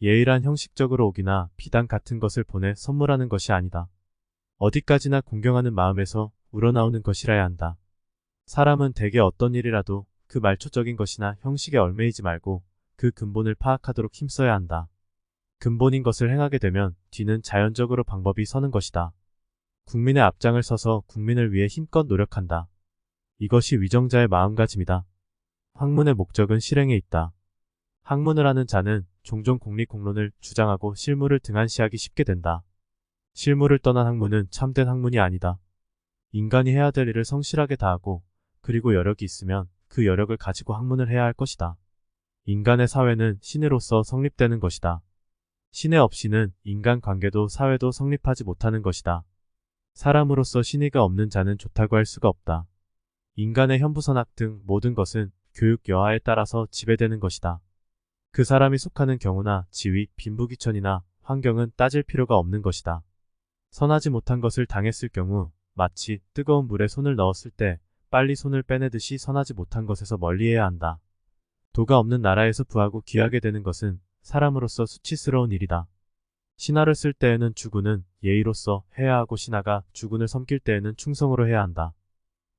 예의란 형식적으로 옥이나 비단 같은 것을 보내 선물하는 것이 아니다. 어디까지나 공경하는 마음에서 우러나오는 것이라야 한다. 사람은 대개 어떤 일이라도 그 말초적인 것이나 형식에 얽매이지 말고 그 근본을 파악하도록 힘써야 한다. 근본인 것을 행하게 되면 뒤는 자연적으로 방법이 서는 것이다. 국민의 앞장을 서서 국민을 위해 힘껏 노력한다. 이것이 위정자의 마음가짐이다. 학문의 목적은 실행에 있다. 학문을 하는 자는 종종 공리공론을 주장하고 실무를 등한시하기 쉽게 된다. 실무를 떠난 학문은 참된 학문이 아니다. 인간이 해야 될 일을 성실하게 다하고 그리고 여력이 있으면 그 여력을 가지고 학문을 해야 할 것이다. 인간의 사회는 신의로서 성립되는 것이다. 신의 없이는 인간관계도 사회도 성립하지 못하는 것이다. 사람으로서 신의가 없는 자는 좋다고 할 수가 없다. 인간의 현부선악 등 모든 것은 교육 여하에 따라서 지배되는 것이다. 그 사람이 속하는 경우나 지위, 빈부귀천이나 환경은 따질 필요가 없는 것이다. 선하지 못한 것을 당했을 경우 마치 뜨거운 물에 손을 넣었을 때 빨리 손을 빼내듯이 선하지 못한 것에서 멀리해야 한다. 도가 없는 나라에서 부하고 귀하게 되는 것은 사람으로서 수치스러운 일이다. 신하를 쓸 때에는 주군은 예의로서 해야 하고 신하가 주군을 섬길 때에는 충성으로 해야 한다.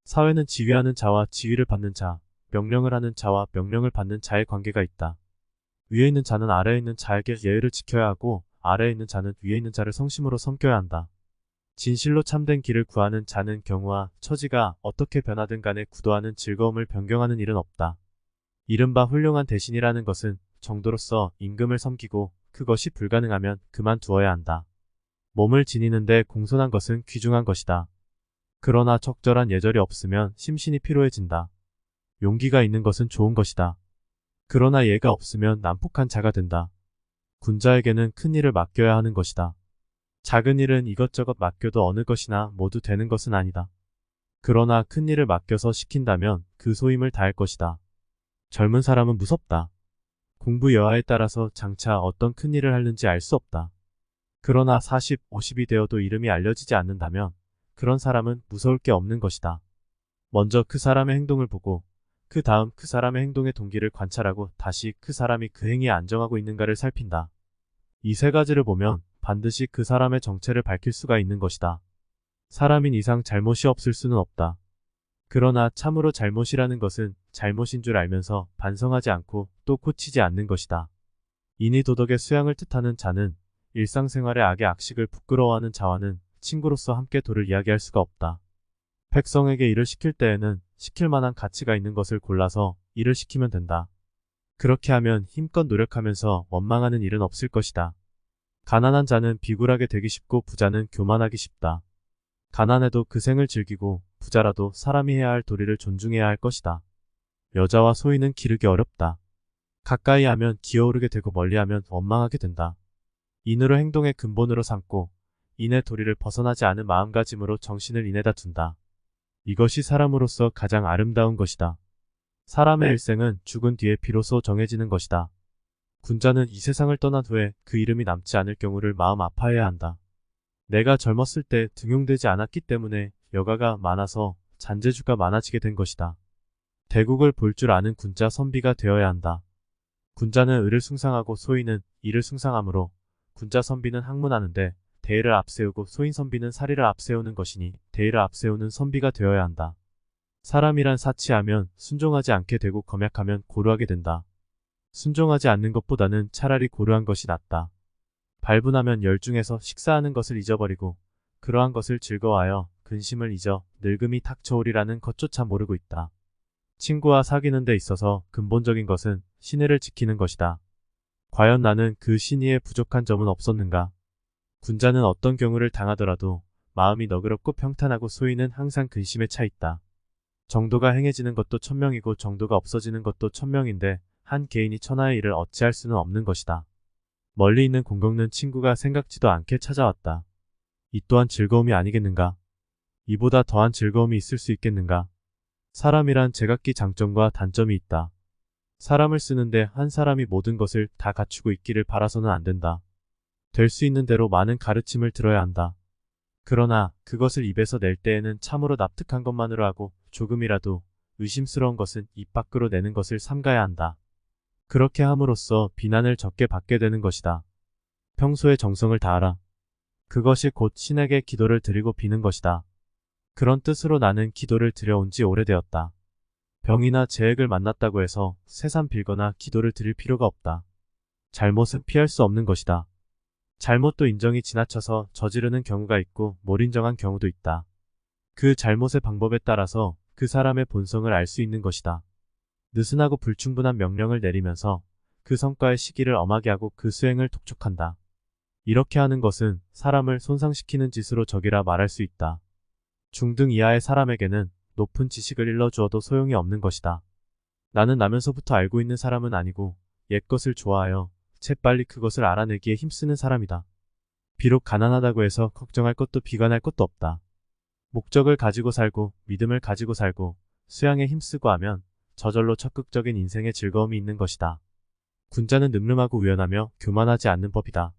사회는 지휘하는 자와 지휘를 받는 자, 명령을 하는 자와 명령을 받는 자의 관계가 있다. 위에 있는 자는 아래에 있는 자에게 예의를 지켜야 하고 아래에 있는 자는 위에 있는 자를 성심으로 섬겨야 한다. 진실로 참된 길을 구하는 자는 경우와 처지가 어떻게 변하든 간에 구도하는 즐거움을 변경하는 일은 없다. 이른바 훌륭한 대신이라는 것은 정도로서 임금을 섬기고 그것이 불가능하면 그만두어야 한다. 몸을 지니는데 공손한 것은 귀중한 것이다. 그러나 적절한 예절이 없으면 심신이 피로해진다. 용기가 있는 것은 좋은 것이다. 그러나 예가 없으면 난폭한 자가 된다. 군자에게는 큰 일을 맡겨야 하는 것이다. 작은 일은 이것저것 맡겨도 어느 것이나 모두 되는 것은 아니다. 그러나 큰 일을 맡겨서 시킨다면 그 소임을 다할 것이다. 젊은 사람은 무섭다. 공부 여하에 따라서 장차 어떤 큰 일을 하는지 알 수 없다. 그러나 40, 50이 되어도 이름이 알려지지 않는다면 그런 사람은 무서울 게 없는 것이다. 먼저 그 사람의 행동을 보고 그 다음 그 사람의 행동의 동기를 관찰하고 다시 그 사람이 그 행위에 안정하고 있는가를 살핀다. 이 세 가지를 보면 반드시 그 사람의 정체를 밝힐 수가 있는 것이다. 사람인 이상 잘못이 없을 수는 없다. 그러나 참으로 잘못이라는 것은 잘못인 줄 알면서 반성하지 않고 또 고치지 않는 것이다. 이니 도덕의 수양을 뜻하는 자는 일상생활의 악의 악식을 부끄러워하는 자와는 친구로서 함께 도를 이야기할 수가 없다. 백성에게 일을 시킬 때에는 시킬 만한 가치가 있는 것을 골라서 일을 시키면 된다. 그렇게 하면 힘껏 노력하면서 원망하는 일은 없을 것이다. 가난한 자는 비굴하게 되기 쉽고 부자는 교만하기 쉽다. 가난해도 그 생을 즐기고 부자라도 사람이 해야 할 도리를 존중해야 할 것이다. 여자와 소인은 기르기 어렵다. 가까이 하면 기어오르게 되고 멀리하면 원망하게 된다. 인으로 행동의 근본으로 삼고 인의 도리를 벗어나지 않은 마음가짐으로 정신을 인에다 둔다. 이것이 사람으로서 가장 아름다운 것이다. 사람의 일생은 죽은 뒤에 비로소 정해지는 것이다. 군자는 이 세상을 떠난 후에 그 이름이 남지 않을 경우를 마음 아파해야 한다. 내가 젊었을 때 등용되지 않았기 때문에 여가가 많아서 잔재주가 많아지게 된 것이다. 대국을 볼 줄 아는 군자 선비가 되어야 한다. 군자는 을을 숭상하고 소인은 이를 숭상하므로 군자 선비는 학문하는데 대의를 앞세우고 소인 선비는 사리를 앞세우는 것이니 대의를 앞세우는 선비가 되어야 한다. 사람이란 사치하면 순종하지 않게 되고 검약하면 고루하게 된다. 순종하지 않는 것보다는 차라리 고루한 것이 낫다. 발분하면 열중해서 식사하는 것을 잊어버리고 그러한 것을 즐거워하여 근심을 잊어 늙음이 닥쳐오리라는 것조차 모르고 있다. 친구와 사귀는 데 있어서 근본적인 것은 신의를 지키는 것이다. 과연 나는 그 신의에 부족한 점은 없었는가? 군자는 어떤 경우를 당하더라도 마음이 너그럽고 평탄하고 소인은 항상 근심에 차 있다. 정도가 행해지는 것도 천명이고 정도가 없어지는 것도 천명인데 한 개인이 천하의 일을 어찌할 수는 없는 것이다. 멀리 있는 공경는 친구가 생각지도 않게 찾아왔다. 이 또한 즐거움이 아니겠는가? 이보다 더한 즐거움이 있을 수 있겠는가? 사람이란 제각기 장점과 단점이 있다. 사람을 쓰는데 한 사람이 모든 것을 다 갖추고 있기를 바라서는 안 된다. 될 수 있는 대로 많은 가르침을 들어야 한다. 그러나 그것을 입에서 낼 때에는 참으로 납득한 것만으로 하고 조금이라도 의심스러운 것은 입 밖으로 내는 것을 삼가야 한다. 그렇게 함으로써 비난을 적게 받게 되는 것이다. 평소에 정성을 다하라. 그것이 곧 신에게 기도를 드리고 비는 것이다. 그런 뜻으로 나는 기도를 드려온 지 오래되었다. 병이나 재액을 만났다고 해서 새삼 빌거나 기도를 드릴 필요가 없다. 잘못은 피할 수 없는 것이다. 잘못도 인정이 지나쳐서 저지르는 경우가 있고 못 인정한 경우도 있다. 그 잘못의 방법에 따라서 그 사람의 본성을 알 수 있는 것이다. 느슨하고 불충분한 명령을 내리면서 그 성과의 시기를 엄하게 하고 그 수행을 독촉한다. 이렇게 하는 것은 사람을 손상시키는 짓으로 적이라 말할 수 있다. 중등 이하의 사람에게는 높은 지식을 일러주어도 소용이 없는 것이다. 나는 나면서부터 알고 있는 사람은 아니고 옛것을 좋아하여 재빨리 그것을 알아내기에 힘쓰는 사람이다. 비록 가난하다고 해서 걱정할 것도 비관할 것도 없다. 목적을 가지고 살고 믿음을 가지고 살고 수양에 힘쓰고 하면 저절로 적극적인 인생의 즐거움이 있는 것이다. 군자는 늠름하고 우연하며 교만하지 않는 법이다.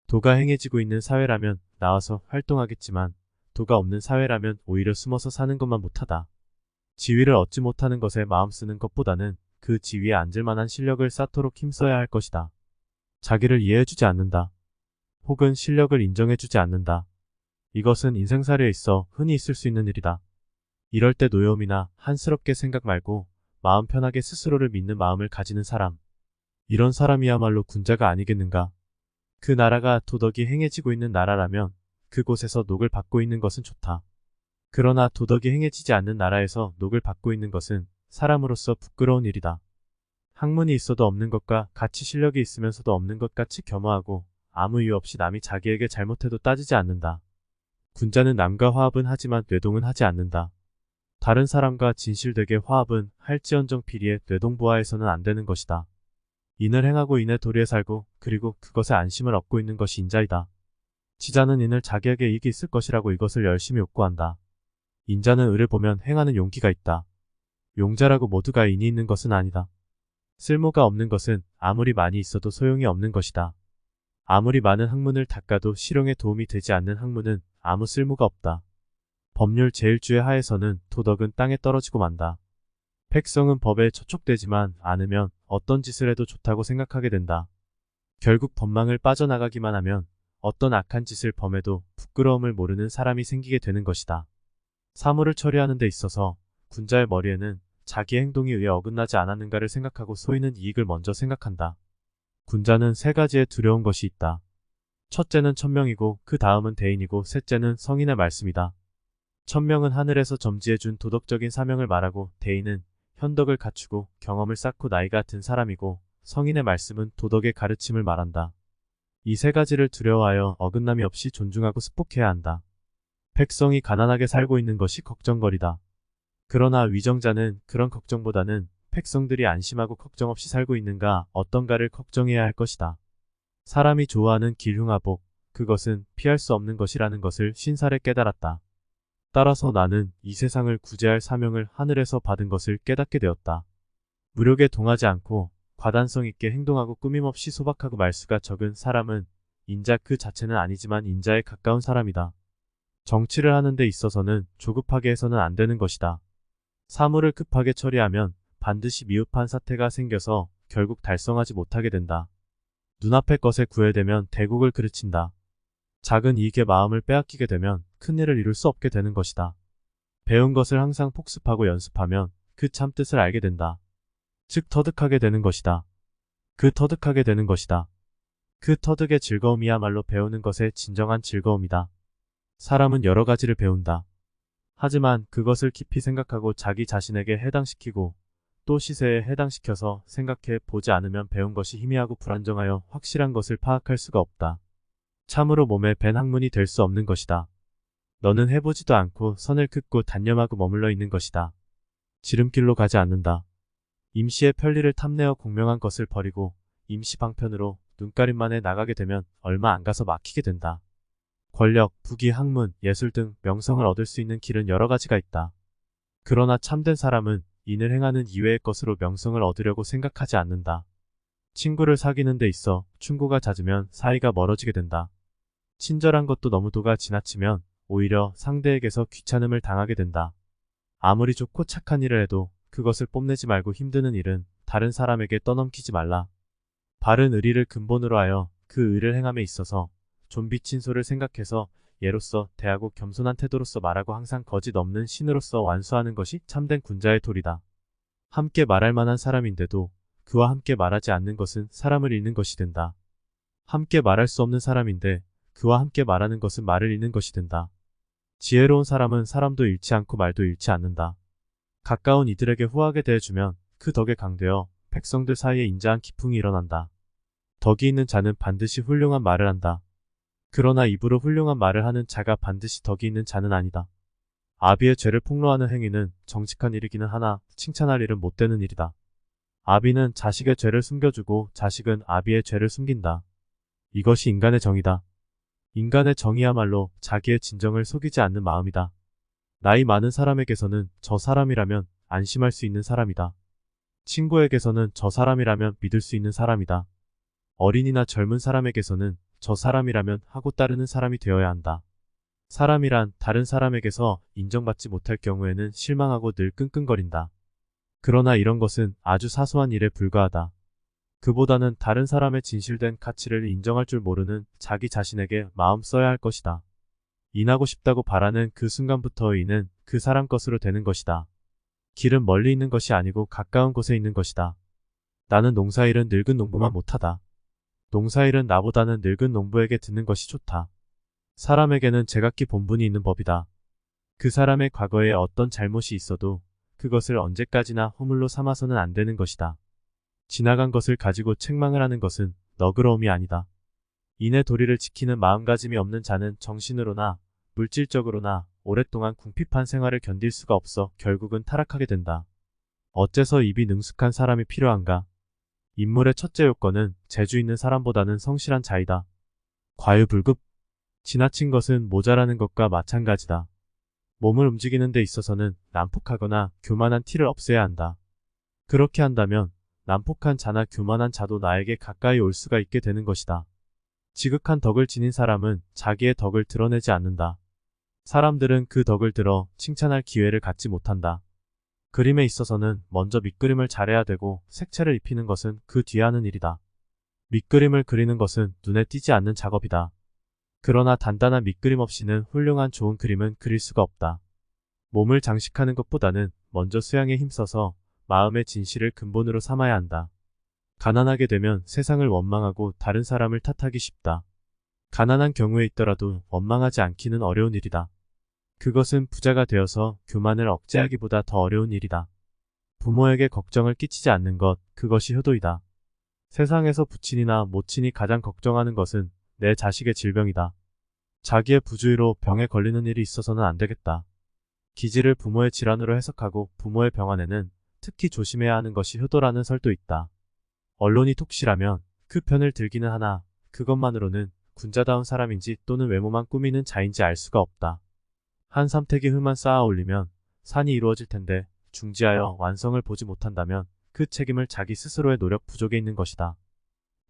도가 행해지고 있는 사회라면 나와서 활동하겠지만 도가 없는 사회라면 오히려 숨어서 사는 것만 못하다. 지위를 얻지 못하는 것에 마음 쓰는 것보다는 그 지위에 앉을 만한 실력을 쌓도록 힘써야 할 것이다. 자기를 이해해주지 않는다. 혹은 실력을 인정해주지 않는다. 이것은 인생사례에 있어 흔히 있을 수 있는 일이다. 이럴 때 노여움이나 한스럽게 생각 말고 마음 편하게 스스로를 믿는 마음을 가지는 사람. 이런 사람이야말로 군자가 아니겠는가. 그 나라가 도덕이 행해지고 있는 나라라면 그곳에서 녹을 받고 있는 것은 좋다. 그러나 도덕이 행해지지 않는 나라에서 녹을 받고 있는 것은 사람으로서 부끄러운 일이다. 학문이 있어도 없는 것과 같이 실력이 있으면서도 없는 것 같이 겸허하고 아무 이유 없이 남이 자기에게 잘못해도 따지지 않는다. 군자는 남과 화합은 하지만 뇌동은 하지 않는다. 다른 사람과 진실되게 화합은 할지언정 비리에 뇌동보아해서는 안 되는 것이다. 인을 행하고 인의 도리에 살고 그리고 그것에 안심을 얻고 있는 것이 인자이다. 지자는 인을 자기에게 이익이 있을 것이라고 이것을 열심히 욕구한다. 인자는 을을 보면 행하는 용기가 있다. 용자라고 모두가 인이 있는 것은 아니다. 쓸모가 없는 것은 아무리 많이 있어도 소용이 없는 것이다. 아무리 많은 학문을 닦아도 실용에 도움이 되지 않는 학문은 아무 쓸모가 없다. 법률 제1주의 하에서는 도덕은 땅에 떨어지고 만다. 백성은 법에 저촉되지만 않으면 어떤 짓을 해도 좋다고 생각하게 된다. 결국 법망을 빠져나가기만 하면 어떤 악한 짓을 범해도 부끄러움을 모르는 사람이 생기게 되는 것이다. 사물을 처리하는 데 있어서 군자의 머리에는 자기 행동이 의에 어긋나지 않았는가를 생각하고 소인은 이익을 먼저 생각한다. 군자는 세 가지의 두려운 것이 있다. 첫째는 천명이고 그 다음은 대인이고 셋째는 성인의 말씀이다. 천명은 하늘에서 점지해준 도덕적인 사명을 말하고 대인은 현덕을 갖추고 경험을 쌓고 나이가 든 사람이고 성인의 말씀은 도덕의 가르침을 말한다. 이 세 가지를 두려워하여 어긋남이 없이 존중하고 습복해야 한다. 백성이 가난하게 살고 있는 것이 걱정거리다. 그러나 위정자는 그런 걱정보다는 백성들이 안심하고 걱정 없이 살고 있는가 어떤가를 걱정해야 할 것이다. 사람이 좋아하는 길흉화복, 그것은 피할 수 없는 것이라는 것을 신살에 깨달았다. 따라서 나는 이 세상을 구제할 사명을 하늘에서 받은 것을 깨닫게 되었다. 무력에 동하지 않고 과단성 있게 행동하고 꾸밈없이 소박하고 말수가 적은 사람은 인자 그 자체는 아니지만 인자에 가까운 사람이다. 정치를 하는 데 있어서는 조급하게 해서는 안 되는 것이다. 사물을 급하게 처리하면 반드시 미흡한 사태가 생겨서 결국 달성하지 못하게 된다. 눈앞의 것에 구애되면 대국을 그르친다. 작은 이익에 마음을 빼앗기게 되면 큰일을 이룰 수 없게 되는 것이다. 배운 것을 항상 복습하고 연습하면 그 참뜻을 알게 된다. 즉 터득하게 되는 것이다. 그 터득하게 되는 것이다. 그 터득의 즐거움이야말로 배우는 것의 진정한 즐거움이다. 사람은 여러 가지를 배운다. 하지만 그것을 깊이 생각하고 자기 자신에게 해당시키고 또 시세에 해당시켜서 생각해 보지 않으면 배운 것이 희미하고 불안정하여 확실한 것을 파악할 수가 없다. 참으로 몸에 밴 학문이 될 수 없는 것이다. 너는 해보지도 않고 선을 긋고 단념하고 머물러 있는 것이다. 지름길로 가지 않는다. 임시의 편리를 탐내어 공명한 것을 버리고 임시 방편으로 눈가림만에 나가게 되면 얼마 안 가서 막히게 된다. 권력, 부귀, 학문, 예술 등 명성을 얻을 수 있는 길은 여러 가지가 있다. 그러나 참된 사람은 인을 행하는 이외의 것으로 명성을 얻으려고 생각하지 않는다. 친구를 사귀는 데 있어 충고가 잦으면 사이가 멀어지게 된다. 친절한 것도 너무 도가 지나치면 오히려 상대에게서 귀찮음을 당하게 된다. 아무리 좋고 착한 일을 해도 그것을 뽐내지 말고 힘드는 일은 다른 사람에게 떠넘기지 말라. 바른 의리를 근본으로 하여 그 의를 행함에 있어서 존비 친소를 생각해서 예로서 대하고 겸손한 태도로서 말하고 항상 거짓 없는 신으로서 완수하는 것이 참된 군자의 도리다. 함께 말할 만한 사람인데도 그와 함께 말하지 않는 것은 사람을 잃는 것이 된다. 함께 말할 수 없는 사람인데 그와 함께 말하는 것은 말을 잃는 것이 된다. 지혜로운 사람은 사람도 잃지 않고 말도 잃지 않는다. 가까운 이들에게 후하게 대해주면 그 덕에 강되어 백성들 사이에 인자한 기풍이 일어난다. 덕이 있는 자는 반드시 훌륭한 말을 한다. 그러나 입으로 훌륭한 말을 하는 자가 반드시 덕이 있는 자는 아니다. 아비의 죄를 폭로하는 행위는 정직한 일이기는 하나 칭찬할 일은 못되는 일이다. 아비는 자식의 죄를 숨겨주고 자식은 아비의 죄를 숨긴다. 이것이 인간의 정의다. 인간의 정의야말로 자기의 진정을 속이지 않는 마음이다. 나이 많은 사람에게서는 저 사람이라면 안심할 수 있는 사람이다. 친구에게서는 저 사람이라면 믿을 수 있는 사람이다. 어린이나 젊은 사람에게서는 저 사람이라면 하고 따르는 사람이 되어야 한다. 사람이란 다른 사람에게서 인정받지 못할 경우에는 실망하고 늘 끙끙거린다. 그러나 이런 것은 아주 사소한 일에 불과하다. 그보다는 다른 사람의 진실된 가치를 인정할 줄 모르는 자기 자신에게 마음 써야 할 것이다. 인하고 싶다고 바라는 그 순간부터 인은 그 사람 것으로 되는 것이다. 길은 멀리 있는 것이 아니고 가까운 곳에 있는 것이다. 나는 농사일은 늙은 농부만 못하다. 농사일은 나보다는 늙은 농부에게 듣는 것이 좋다. 사람에게는 제각기 본분이 있는 법이다. 그 사람의 과거에 어떤 잘못이 있어도 그것을 언제까지나 허물로 삼아서는 안 되는 것이다. 지나간 것을 가지고 책망을 하는 것은 너그러움이 아니다. 인의 도리를 지키는 마음가짐이 없는 자는 정신으로나 물질적으로나 오랫동안 궁핍한 생활을 견딜 수가 없어 결국은 타락하게 된다. 어째서 입이 능숙한 사람이 필요한가? 인물의 첫째 요건은 재주 있는 사람보다는 성실한 자이다. 과유불급. 지나친 것은 모자라는 것과 마찬가지다. 몸을 움직이는 데 있어서는 난폭하거나 교만한 티를 없애야 한다. 그렇게 한다면 난폭한 자나 교만한 자도 나에게 가까이 올 수가 있게 되는 것이다. 지극한 덕을 지닌 사람은 자기의 덕을 드러내지 않는다. 사람들은 그 덕을 들어 칭찬할 기회를 갖지 못한다. 그림에 있어서는 먼저 밑그림을 잘해야 되고 색채를 입히는 것은 그 뒤에 하는 일이다. 밑그림을 그리는 것은 눈에 띄지 않는 작업이다. 그러나 단단한 밑그림 없이는 훌륭한 좋은 그림은 그릴 수가 없다. 몸을 장식하는 것보다는 먼저 수양에 힘써서 마음의 진실을 근본으로 삼아야 한다. 가난하게 되면 세상을 원망하고 다른 사람을 탓하기 쉽다. 가난한 경우에 있더라도 원망하지 않기는 어려운 일이다. 그것은 부자가 되어서 교만을 억제하기보다 더 어려운 일이다. 부모에게 걱정을 끼치지 않는 것, 그것이 효도이다. 세상에서 부친이나 모친이 가장 걱정하는 것은 내 자식의 질병이다. 자기의 부주의로 병에 걸리는 일이 있어서는 안 되겠다. 기질을 부모의 질환으로 해석하고 부모의 병환에는 특히 조심해야 하는 것이 효도라는 설도 있다. 언론이 톡실하면 그 편을 들기는 하나 그것만으로는 군자다운 사람인지 또는 외모만 꾸미는 자인지 알 수가 없다. 한 삼택이 흙만 쌓아 올리면 산이 이루어질 텐데 중지하여 완성을 보지 못한다면 그 책임을 자기 스스로의 노력 부족에 있는 것이다.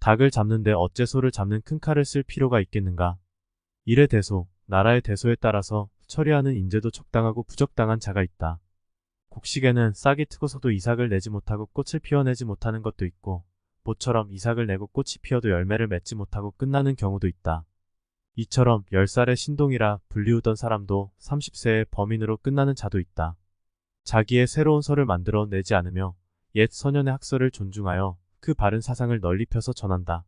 닭을 잡는데 어째 소를 잡는 큰 칼을 쓸 필요가 있겠는가? 일의 대소, 나라의 대소에 따라서 처리하는 인재도 적당하고 부적당한 자가 있다. 곡식에는 싹이 트고서도 이삭을 내지 못하고 꽃을 피워내지 못하는 것도 있고 모처럼 이삭을 내고 꽃이 피어도 열매를 맺지 못하고 끝나는 경우도 있다. 이처럼 10살의 신동이라 불리우던 사람도 30세의 범인으로 끝나는 자도 있다. 자기의 새로운 설을 만들어 내지 않으며 옛 선현의 학설을 존중하여 그 바른 사상을 널리 펴서 전한다.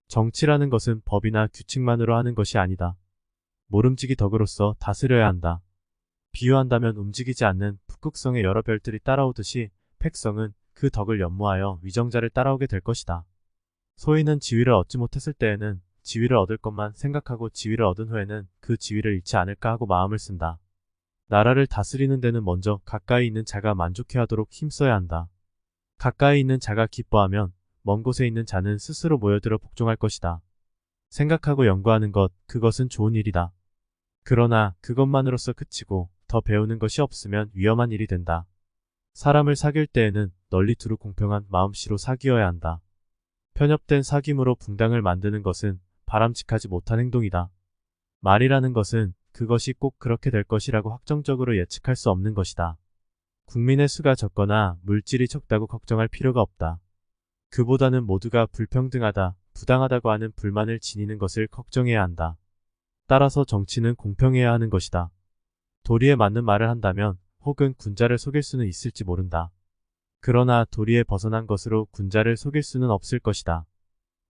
정치라는 것은 법이나 규칙만으로 하는 것이 아니다. 모름지기 덕으로서 다스려야 한다. 비유한다면 움직이지 않는 북극성의 여러 별들이 따라오듯이 백성은 그 덕을 연모하여 위정자를 따라오게 될 것이다. 소인은 지위를 얻지 못했을 때에는 지위를 얻을 것만 생각하고 지위를 얻은 후에는 그 지위를 잃지 않을까 하고 마음을 쓴다. 나라를 다스리는 데는 먼저 가까이 있는 자가 만족해하도록 힘써야 한다. 가까이 있는 자가 기뻐하면 먼 곳에 있는 자는 스스로 모여들어 복종할 것이다. 생각하고 연구하는 것, 그것은 좋은 일이다. 그러나 그것만으로서 그치고 더 배우는 것이 없으면 위험한 일이 된다. 사람을 사귈 때에는 널리 두루 공평한 마음씨로 사귀어야 한다. 편협된 사귐으로 붕당을 만드는 것은 바람직하지 못한 행동이다. 말이라는 것은 그것이 꼭 그렇게 될 것이라고 확정적으로 예측할 수 없는 것이다. 국민의 수가 적거나 물질이 적다고 걱정할 필요가 없다. 그보다는 모두가 불평등하다, 부당하다고 하는 불만을 지니는 것을 걱정해야 한다. 따라서 정치는 공평해야 하는 것이다. 도리에 맞는 말을 한다면 혹은 군자를 속일 수는 있을지 모른다. 그러나 도리에 벗어난 것으로 군자를 속일 수는 없을 것이다.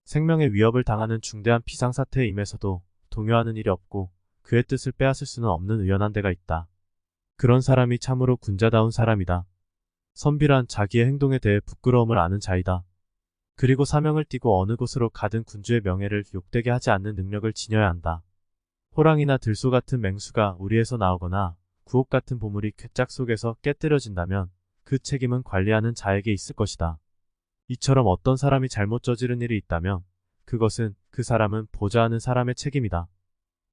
생명의 위협을 당하는 중대한 비상사태에 임해서도 동요하는 일이 없고 그의 뜻을 빼앗을 수는 없는 의연한 데가 있다. 그런 사람이 참으로 군자다운 사람이다. 선비란 자기의 행동에 대해 부끄러움을 아는 자이다. 그리고 사명을 띠고 어느 곳으로 가든 군주의 명예를 욕되게 하지 않는 능력을 지녀야 한다. 호랑이나 들소 같은 맹수가 우리에서 나오거나 구옥 같은 보물이 괴짝 속에서 깨뜨려진다면 그 책임은 관리하는 자에게 있을 것이다. 이처럼 어떤 사람이 잘못 저지른 일이 있다면 그것은 그 사람은 보좌하는 사람의 책임이다.